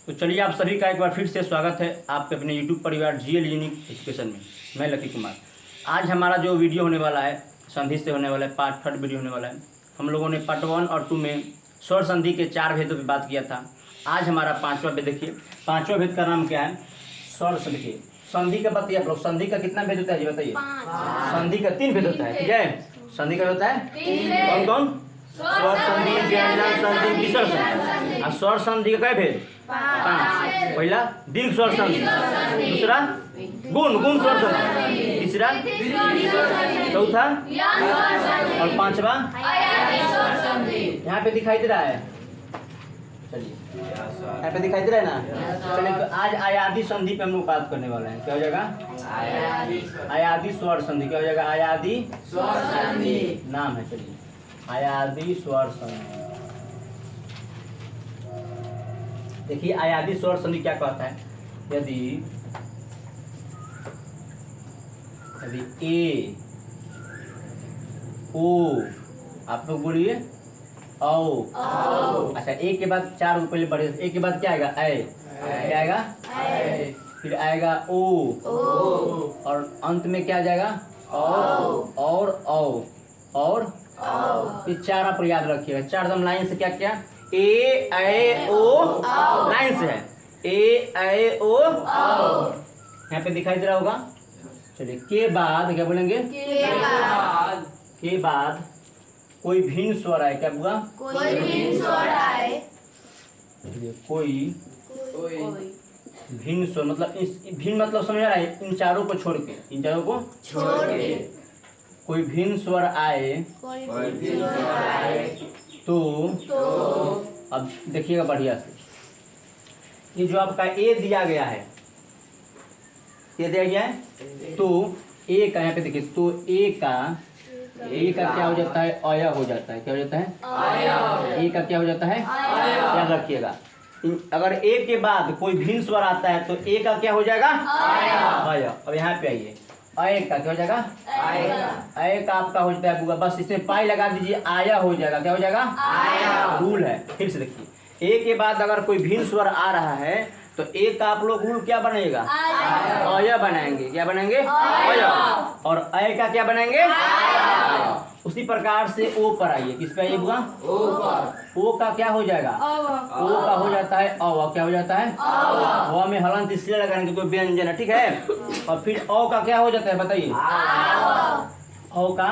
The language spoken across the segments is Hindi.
तो चलिए आप सभी का एक बार फिर से स्वागत है आपके अपने यूट्यूब परिवार जीएल यूनिक एजुकेशन में। मैं लकी कुमार। आज हमारा जो वीडियो होने वाला है संधि से होने वाला है, पार्ट 3 वीडियो होने वाला है। हम लोगों ने पार्ट 1 और 2 में स्वर संधि के 4 भेदों पर बात किया था। आज हमारा 5वां भेद। देखिए 5वां भेद का नाम क्या है? स्वर संधि। देखिए संधि का बताइए आप लोग, संधि का कितना भेद होता है जी बताइए? संधि का 3 भेद होता है। ठीक है, संधि का होता है कौन कौन? स्वर संधि, व्यंजन संधि, विसर्ग संधि। और स्वर संधि का क्या भेद? 5। पहला दीर्घ स्वर संधि, दूसरा गुण स्वर संधि, तीसरा, चौथा और 5वां यहाँ पे दिखाई दे रहा है। चलिए यहाँ पे दिखाई दे रहा है ना। चलिए तो आज आयादी संधि पे हम लोग बात करने वाले हैं। क्या हो जाएगा? आयादी स्वर संधि। क्या हो जाएगा? आयादी स्वर संधि नाम है। चलिए आयादी स्वर संधि। देखिए आयादी स्वर संधि क्या कहता है? यदि ए ओ, आप लोग बोलिए औ। अच्छा ए के बाद 4 पहले बढ़े, ए के बाद क्या आएगा? क्या आएगा? फिर आएगा ओ और अंत में क्या आ जाएगा? और ये 4 आप याद रखिएगा। 4 दम लाइन से क्या क्या? ए ऐ ओ लाइन से है। ए ऐ ओ यहाँ पे दिखाई दे रहा होगा। चलिए के बाद क्या बोलेंगे? के बाद कोई भिन्न स्वर आए। क्या हुआ? कोई भिन्न स्वर आए। कोई भिन्न स्वर मतलब भिन्न मतलब समझ आ रहा है? इन चारों को छोड़ के कोई भिन्न स्वर आए तो अब देखिएगा बढ़िया से। ये जो आपका ए दिया गया है, ये दिया गया है तो ए का यहाँ पे देखिए, तो ए का क्या हो जाता है? अय हो जाता है। क्या हो जाता है? ए का क्या हो जाता है? याद रखिएगा। अगर ए के बाद कोई भिन्न स्वर आता है तो ए का क्या हो जाएगा? अय। अब यहाँ पे आइए, अय का क्या हो जाएगा? अय का आपका हो जाता है, बस इसमें पाई लगा दीजिए, आया हो जाएगा। क्या हो जाएगा? रूल है। फिर से देखिए, ए के बाद अगर कोई भिन्न स्वर आ रहा है तो ए का आप लोग रूल क्या बनाइएगा? अय बनाएंगे। क्या बनाएंगे? अय। और अय का क्या बनाएंगे? उसी प्रकार से ओ पर आइए। किस पे आइए बुआ? ओ का क्या हो जाएगा? ओ का हो जाता है अव। क्या हो जाता है? अव में हलंत इसलिए लगाएंगे कोई व्यंजन है। ठीक है। और फिर ओ का क्या हो जाता है बताइए? ओ का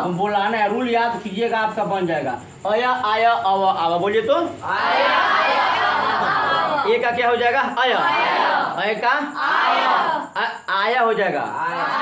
बोलाना है। रूल याद कीजिएगा, आपका बन जाएगा। अया आया अव आवा। बोलिए तो ए का क्या हो जाएगा? अया। अय का आया हो जाएगा।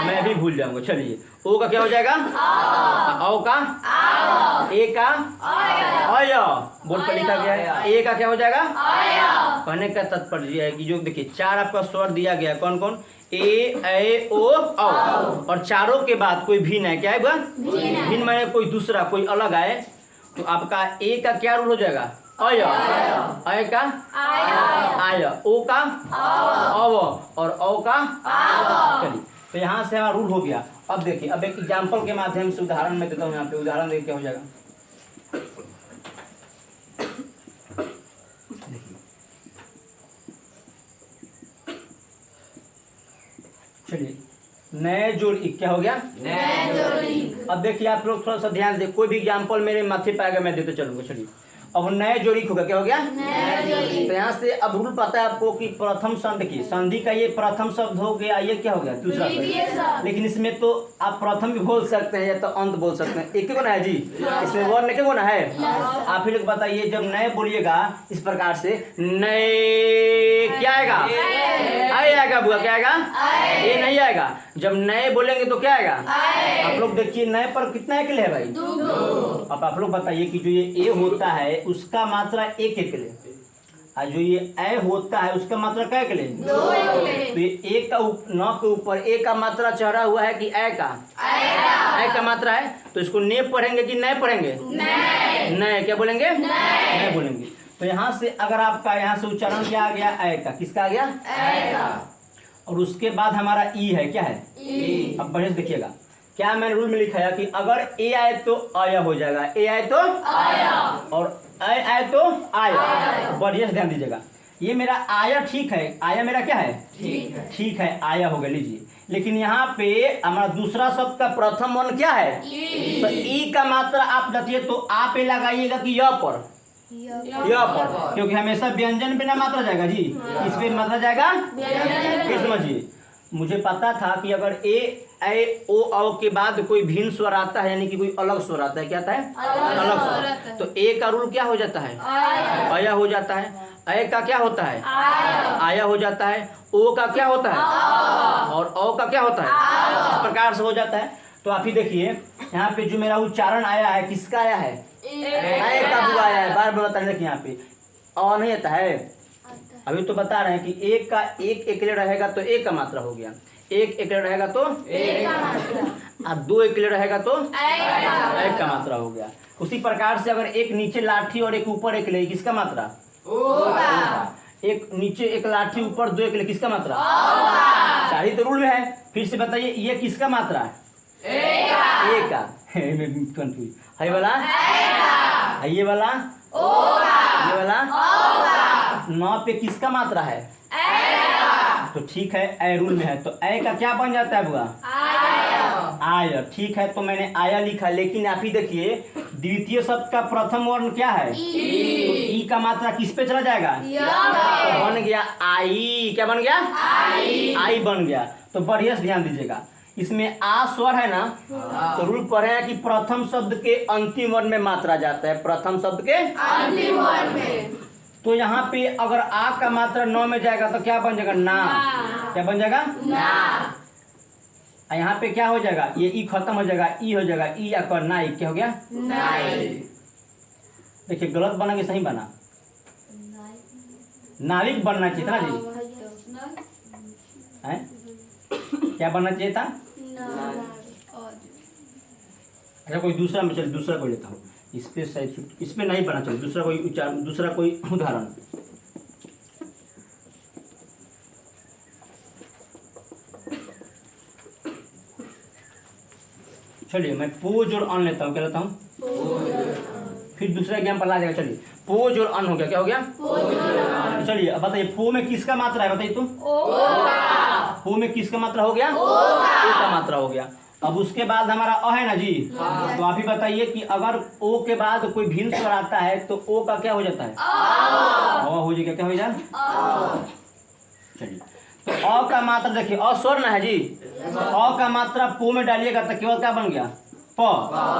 मैं भी भूल जाऊंगा। चलिए ओ का क्या हो जाएगा? औ का ए का अय। बोर्ड पर लिखा गया है। ए का क्या हो जाएगा? कहने का तात्पर्य है कि जो देखिए 4 आपका स्वर दिया गया, कौन कौन? ए ऐ ओ औ। और चारों के बाद कोई भिन्न है। क्या है? भिन्न माने कोई दूसरा, कोई अलग आए तो आपका ए का क्या रूल हो जाएगा? अय। अय का आय। ओ का अव और औ का। चलिए तो यहाँ से हमारा रूल हो गया। अब देखिए, अब एक एग्जाम्पल के माध्यम से उदाहरण में देता हूँ। यहाँ पे उदाहरण देखिए क्या हो जाएगा। चलिए नए जोड़ी क्या हो गया? नए जोड़ी। अब देखिए आप लोग थोड़ा सा ध्यान दे, कोई भी एग्जाम्पल मेरे माथे पे आएगा मैं देते चलूंगा। चलिए अब नए जोड़ी होगा। क्या हो गया? तो यहाँ से अब रूल पता है आपको कि प्रथम संधि की संधि का ये प्रथम शब्द हो गया, ये क्या हो गया? दूसरा शब्द। लेकिन इसमें तो आप प्रथम भी बोल सकते हैं या तो अंत बोल सकते हैं। एक ही गुना है जी, इसमें वर्ण क्या गुना है? आप ही लोग बताइए, जब नए बोलिएगा इस प्रकार से, नए क्या आएगा? आए आएगा बुआ। क्या आएगा? ये नहीं आएगा। जब नए बोलेंगे तो क्या आएगा? आप लोग देखिए नए पर कितना एक है भाई? अब आप लोग बताइए कि जो ये ए होता है उसका मात्रा एक ले, और जो ये ए होता है उसका मात्रा क्या ले? 2 तो ये एक का न के ऊपर ए का मात्रा चढ़ा हुआ है कि ए का मात्रा है, तो इसको ने पढ़ेंगे कि नए पढ़ेंगे? नए। क्या बोलेंगे? नए बोलेंगे। तो यहाँ से अगर आपका यहाँ से उच्चारण क्या आ गया? ए का। किसका आ गया? और उसके बाद हमारा ई है। क्या है? अब बढ़िया से देखिएगा, क्या मैंने रूल में लिखा है कि अगर ए आए तो आया हो जाएगा, ए आए तो आया, और ए आए तो आया। बढ़िया से ध्यान दीजिएगा। ये मेरा आया ठीक है, आया मेरा क्या है, ठीक है। ठीक है आया हो गया, लीजिए। लेकिन यहाँ पे हमारा दूसरा शब्द का प्रथम वर्ण क्या है, तो ई का मात्रा आप रखिए तो आ पे लगाइएगा कि य पर, य पर, क्योंकि हमेशा व्यंजन पे ना मात्रा जाएगा जी, इस पे मात्रा जाएगा। फिर समझिए, मुझे पता था कि अगर ए ओ औ के बाद कोई भिन्न स्वर आता है, यानी कि कोई अलग स्वर आता है, क्या आता है, अलग स्वर, तो ए का रूल क्या हो जाता है, आया हो जाता है। ए का क्या होता है, आया हो जाता है। ओ का क्या होता है, और औ का क्या होता है, इस प्रकार से हो जाता है। तो आप ही देखिए यहाँ पे जो मेरा उच्चारण आया है, किसका आया है, ए का हुआ आया है। बार बार बता रहे, यहाँ पे अ नहीं आता है। अभी तो बता रहे हैं कि एक का एक एकले रहेगा तो एक का मात्रा हो गया, एक एकले रहेगा तो और दो एकले रहेगा तो एक का मात्रा हो गया। उसी प्रकार से अगर एक नीचे लाठी और एक ऊपर एकले, किसका मात्रा, एक नीचे एक लाठी ऊपर दो एकले, किसका मात्रा, चार ही तो रूल में है। फिर से बताइए, ये किसका मात्रा है, ए का, कंफ्यूज है वाला, ये वाला, ये वाला, नौ पे किसका मात्रा है, तो ठीक है ए रूल में है, तो ए का क्या बन जाता है बुआ, आया। ठीक है, तो मैंने आया लिखा, लेकिन आप ही देखिए द्वितीय शब्द का प्रथम वर्ण क्या है, तो ई का मात्रा किस पे चला जाएगा, तो बन गया आई, क्या बन गया, आई बन गया। तो बढ़िया से ध्यान दीजिएगा, इसमें आ स्वर है ना, तो रूल पढ़े हैं कि प्रथम शब्द के अंतिम वर्ण में मात्रा जाता है, प्रथम शब्द के अंतिम वर्ण में। तो यहाँ पे अगर आ का मात्रा 9 में जाएगा तो क्या बन जाएगा, ना, क्या बन जाएगा, ना। यहाँ पे क्या हो जाएगा, ये ई खत्म हो जाएगा, ई हो जाएगा, ई या कर ना, क्या हो गया, नाई। देखिए गलत बना कि सही बना, नाविक बनना चाहिए था ना जी, हैं? क्या बनना चाहिए था, अच्छा कोई दूसरा में, चलिए दूसरा कोई लेता हूँ, इस पे शायद इस पे नहीं बना, चलिए दूसरा कोई उच्चारण, दूसरा कोई उदाहरण। चलिए मैं पोज और अन लेता हूँ, क्या लेता हूँ, फिर दूसरा एग्जाम्पल आ जाएगा। चलिए पोज और अन हो गया, क्या हो गया, चलिए अब बताइए पो में किसका मात्रा है, बताइए तुम, पो में किसका मात्रा हो गया, ओ का मात्रा हो गया। अब उसके बाद हमारा अ है ना जी, तो आप ही बताइए कि अगर ओ के बाद कोई भिन्न स्वर आता है तो ओ का क्या हो जाता है, अ हो जाएगा, क्या हो जाए। चलिए तो अ का मात्रा देखिए, अ स्वर ना है जी, अ का मात्रा पो में डालिएगा तो केवल क्या बन गया, प।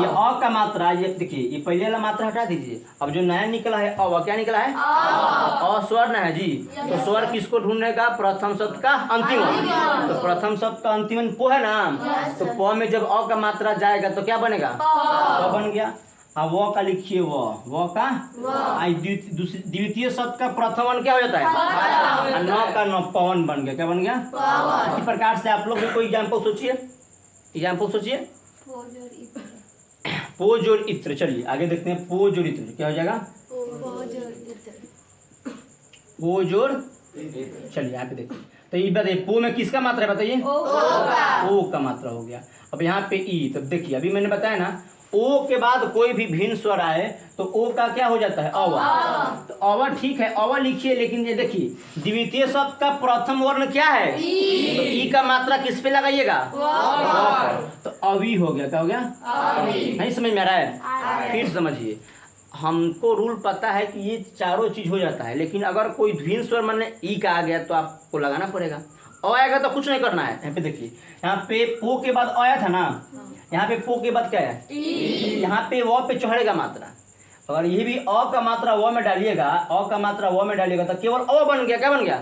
ये अ का मात्रा, ये देखिए ये पहले वाला मात्रा हटा दीजिए, अब जो नया निकला है अ, क्या निकला है, अ स्वर ना है जी। तो स्वर किसको ढूंढने का, प्रथम शब्द का अंतिम वर्ण, तो प्रथम शब्द का अंतिम वर्ण पो है ना, तो प में जब अ का मात्रा जाएगा तो क्या बनेगा, प बन गया। अब वो का लिखिए, वो का आई, द्वितीय शब्द का प्रथम वर्ण क्या हो जाता है, नौ का नौ, पवन बन गया, क्या बन गया। इसी प्रकार से आप लोग भी कोई एग्जाम्पल सोचिए, एग्जाम्पल सोचिए, पोज और इत्र। चलिए आगे देखते हैं, पोज और इत्र क्या हो जाएगा, पोज और, चलिए यहाँ पे देखिए, तो ये बताइए पो में किसका मात्रा है, बताइए, ओ का मात्रा हो गया। अब यहाँ पे ई, तब देखिए अभी मैंने बताया ना, ओ के बाद कोई भी भिन्न स्वर आए तो ओ का क्या हो जाता है, अवा। तो अवा ठीक है, अवा लिखिए, लेकिन ये देखिए द्वितीय शब्द का प्रथम वर्ण क्या है, तो ई का मात्रा किस पे लगाइएगा, तो अवी हो गया, क्या हो गया, नहीं समझ में आ रहा है। फिर समझिए, हमको रूल पता है कि ये चारों चीज हो जाता है, लेकिन अगर कोई भिन्न स्वर माने ई का आ गया तो आपको लगाना पड़ेगा, अ आएगा तो कुछ नहीं करना है। यहाँ पे देखिए, यहाँ पे पो के बाद आया था ना, यहाँ पे पो के बाद क्या है, यहाँ पे व पे चढ़ेगा मात्रा, अगर ये भी अ का मात्रा व में डालिएगा, अ का मात्रा व में डालिएगा तो केवल अ बन गया, क्या बन गया।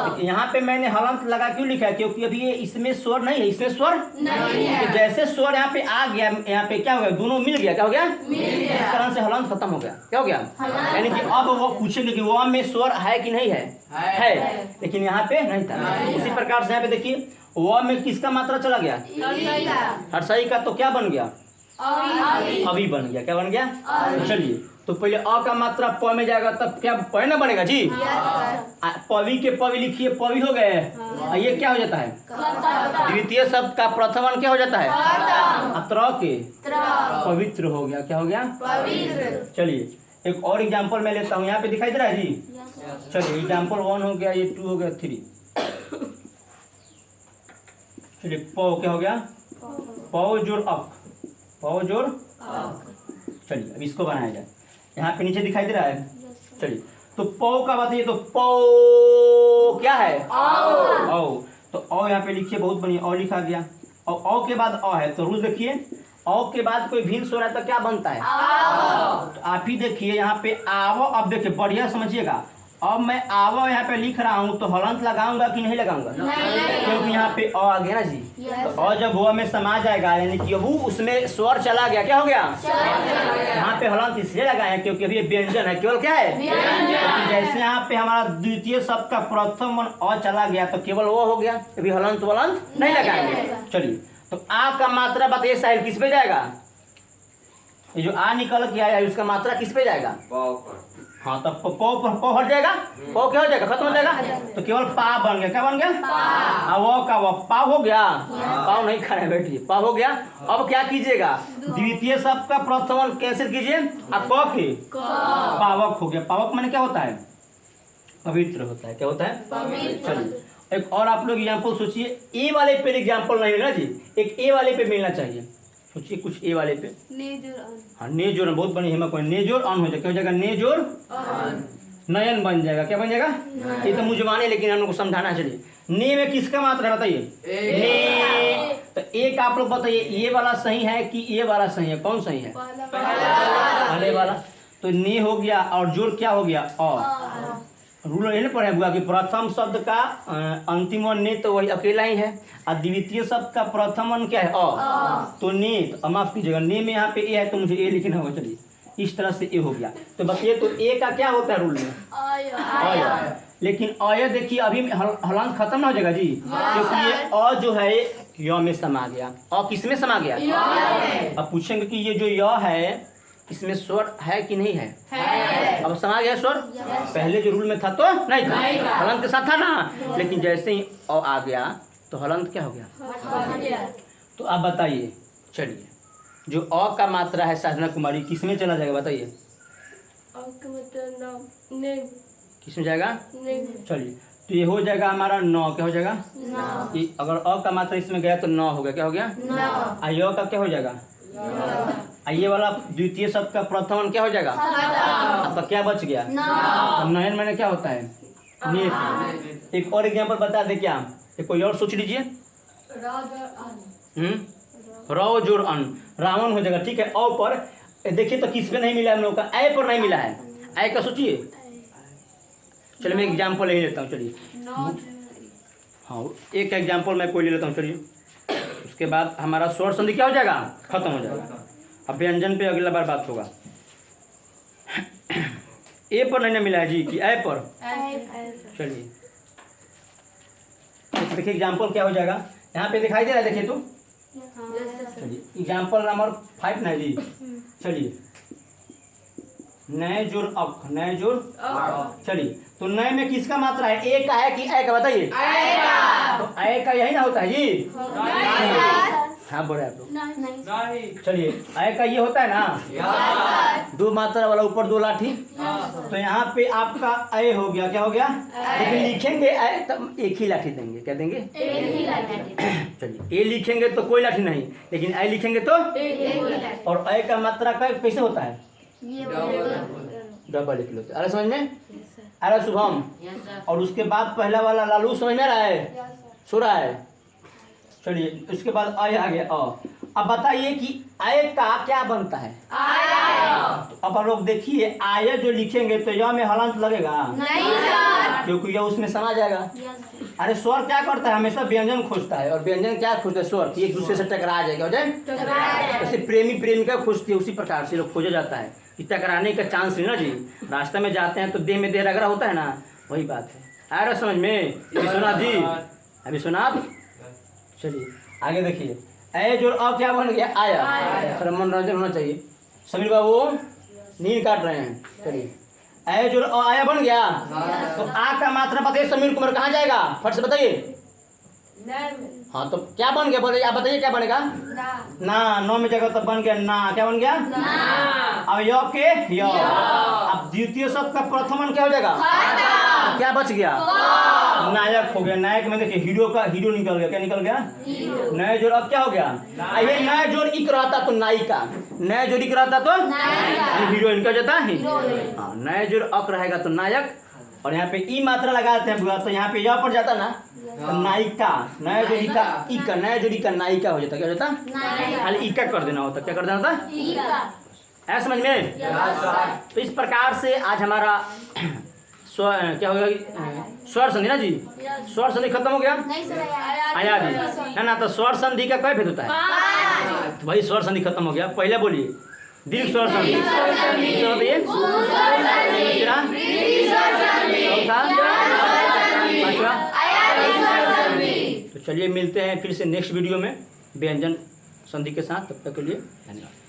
तो यहाँ पे मैंने हलंत लगा क्यों लिखा है, क्योंकि अभी ये इसमें स्वर नहीं है, इसमें स्वर नहीं है, तो जैसे स्वर यहाँ पे आ गया, यहाँ पे क्या हो गया, दोनों मिल गया, क्या हो गया, इस तरह से हलंत खत्म हो गया, क्या हो गया, यानी कि अब वो पूछेंगे कि व में स्वर है कि नहीं है, लेकिन यहाँ पे नहीं था। उसी प्रकार से यहाँ पे देखिए, व में किसका मात्रा चला गया, हर्षई का, तो क्या बन गया, अभी बन गया, क्या बन गया। चलिए तो पहले अ का मात्रा प में जाएगा तब क्या प ना बनेगा जी, पवी के पवी लिखिए, पवी हो गए, ये क्या हो जाता है, द्वितीय शब्द का प्रथम वर्ण क्या हो जाता है, अत्र के पवित्र हो गया, क्या हो गया। चलिए एक और एग्जांपल मैं लेता हूँ, यहाँ पे दिखाई दे रहा है जी, चलिए एग्जाम्पल 1 हो गया, ये 2 हो गया, 3। चलिए पौ क्या हो गया? पौ जोड़ अक, पौ जोड़। चलिए अब इसको बनाया जाए। यहाँ पे नीचे दिखाई दे रहा है। चलिए तो पौ का बताइए, तो पौ क्या है? औ। तो औ यहाँ पे लिखिए, बहुत बढ़िया, औ लिखा गया। और औ के बाद अ है, तो रूल देखिए, औ के बाद कोई भिन्न स्वर है तो क्या बनता है? तो आप ही देखिए यहाँ पे आवो। अब देखिए बढ़िया समझिएगा, अब मैं आवो यहाँ पे लिख रहा हूँ तो हलंत लगाऊंगा कि नहीं लगाऊंगा? क्योंकि यहाँ पे अ आ गया ना जी। तो अ जब वो में समा जाएगा, यानी कि वो उसमें स्वर चला गया, क्या हो गया? यहाँ पे हलंत इसलिए लगाए हैं क्योंकि अभी ये व्यंजन है, केवल क्या है? तो जैसे यहाँ पे हमारा द्वितीय शब्द का प्रथम वर्ण अ चला गया तो केवल वो हो गया, अभी हलंत वलंत नहीं लगाएंगे। चलिए तो आ का मात्रा बताइए साहिल किस पे जाएगा? ये जो आ निकल के आया है उसका मात्रा किस पे जाएगा? हाँ तब पौ हट जाएगा, पौ क्या हो जाएगा? खत्म हो जाएगा। तो केवल पा बन गया, क्या बन गया? वो का वो पा हो गया। पाव नहीं खा रहे बेटी, पा हो गया। अब क्या कीजिएगा? द्वितीय शब्द का प्रथम कैंसिल कीजिए, अब प के पावक हो गया। पावक माने क्या होता है? पवित्र होता है। क्या होता है? चलिए एक और आप लोग एग्जाम्पल सोचिए। ए वाले पे एग्जाम्पल नहीं मिला जी, एक ए वाले पे मिलना चाहिए। सोचिए कुछ ए वाले पे। हाँ नेजोर, बहुत बड़ी हिम्मत। नेजोर अन हो जाएगा, क्या हो जाएगा? नेजोर नयन बन जाएगा। क्या बन जाएगा? ये तो मुझवाने, लेकिन हम लोग को समझाना चलिए। ने में किसका मात्रा है बताइए? ने। तो एक आप लोग बताइए, ये वाला सही है कि ये वाला सही है? कौन सही है? पहले वाला। तो ने हो गया और जोर क्या हो गया? अ। रूल ये पढ़े हुआ कि प्रथम शब्द का अंतिम वर्ण ने तो वही अकेला ही है, और द्वितीय शब्द का प्रथम वर्ण क्या है? अ। तो ने, तो माफ कीजिएगा, ने में यहाँ पे ए है तो मुझे ए लिखना होगा। चलिए इस तरह से ए हो गया। तो बताइए तो ए का क्या होता है रूल में? अय। लेकिन अय देखिए अभी हलंत खत्म ना हो जाएगा जी, क्योंकि ये अ जो है य में समा गया। अ किस में समा गया? अब पूछेंगे कि ये जो य है इसमें स्वर है कि नहीं है? अब समा गया स्वर। पहले जो रूल में था तो नहीं था, हलंत के साथ था ना, लेकिन जैसे ही अ आ गया तो हलंत क्या हो गया? तो आप बताइए, चलिए जो अ का मात्रा है साधना कुमारी किस में चला जाएगा बताइए? किस में जाएगा? चलिए तो ये हो जाएगा हमारा 9। क्या हो जाएगा? ये अगर अ का मात्रा इसमें गया तो 9 हो गया। क्या हो गया? आ य का क्या हो जाएगा? ये वाला द्वितीय शब्द का प्रथम क्या हो जाएगा? आपका क्या बच गया? नयन मैंने क्या होता है? नेत्र। एक और एग्जांपल बता दे क्या? एक कोई और सोच लीजिए। रौ जोड़ अन, रावण हो जाएगा। ठीक है। औ पर देखिए तो किस पे नहीं मिला हम लोग का? ए पर नहीं मिला है। ए का सोचिए। चलिए मैं एग्जांपल ले लेता हूँ। चलिए हाँ एक एग्जांपल मैं कोई ले लेता हूँ। चलिए उसके बाद हमारा स्वर संधि क्या हो जाएगा? खत्म हो जाएगा। अब व्यंजन पे अगला बार बात होगा। ए पर नहीं ना मिला है जी कि ए पर? चलिए तो देखिए एग्जांपल क्या हो जाएगा, यहाँ पे दिखाई दे रहा है, देखिए तो। चलिए एग्जांपल नंबर 5 ना जी। चलिए नए जोड़ अक, नए जोड़। चलिए तो नए में किसका मात्रा है? ए का है कि ए का बताइए? तो ए का यही ना होता है जी। हाँ बोले आप लोग। चलिए ए का ये होता है ना, 2 मात्रा वाला ऊपर 2 लाठी। तो यहाँ पे आपका ए हो गया। क्या हो गया? लेकिन लिखेंगे ए तब एक ही लाठी देंगे। क्या देंगे? चलिए ए लिखेंगे तो कोई लाठी नहीं, लेकिन ए लिखेंगे तो। और ए का मात्रा का कैसे होता है? डबल लिख लो। अरे समझ में? अरे शुभम। और उसके बाद पहला वाला लालू समझ में रहा है? सो रहा है? चलिए उसके बाद आय आ गया अ। अब बताइए कि आय का क्या बनता है? अब आप लोग देखिए, आय जो लिखेंगे तो यह में हलंत लगेगा नहीं सर, क्योंकि यह उसमें समा जाएगा। अरे स्वर क्या करता है? हमेशा व्यंजन खोजता है, और व्यंजन क्या खोजता है? स्वर एक दूसरे से टकरा जाएगा। हो जाए जैसे प्रेमी प्रेमिका खोजती है, उसी प्रकार से लोग खोजा जाता है कि टकराने का चांस नहीं ना जी। रास्ते में जाते हैं तो देह में देह रगड़ा होता है ना, वही बात है। आ रहा समझ में विश्वनाथ जी? विश्वनाथ चलिए आगे देखिए। ए जो अब क्या बन गया? आया। थोड़ा मनोरंजन होना चाहिए। समीर बाबू नींद काट रहे हैं। चलिए ए जो आया बन गया, तो आ का मात्रा बताइए समीर कुमार कहाँ जाएगा? फट से बताइए। हाँ तो क्या बन गया? बोले आप बताइए क्या बनेगा? ना। 9 में जगह तो बन गया ना। क्या बन गया? अब यो के यो। अब द्वितीय शब्द का प्रथमन क्या हो जाएगा? क्या बच गया? नायक हो गया। नायक में देखिए हीरो का हीरो निकल गया। क्या निकल गया? नए जोड़। अब क्या हो गया? ये नए जोड़ इक रहता तो नायिका, नए जोड़ इक रहता तो हीरोइन का जाता है। हाँ, नए जोड़ अक रहेगा तो नायक, और यहाँ पे ई मात्रा लगाते हैं तो यहाँ पे यह पर जाता ना तो नायिका। नए जोड़ी का इका, नए जोड़ी का नायिका हो जाता। क्या हो जाता? खाली इका कर देना होता। क्या कर देना होता? है समझ में? तो इस प्रकार से आज हमारा क्या हो गया? स्वर संधि ना जी, स्वर संधि खत्म हो गया। आया जी है ना। तो स्वर संधि का क्या भेद होता है? तो भाई स्वर संधि खत्म हो गया। पहले बोलिए दीर्घ स्वर संधि, चौथा, पांचवा। तो चलिए मिलते हैं फिर से नेक्स्ट वीडियो में व्यंजन संधि के साथ। तब तक के लिए धन्यवाद।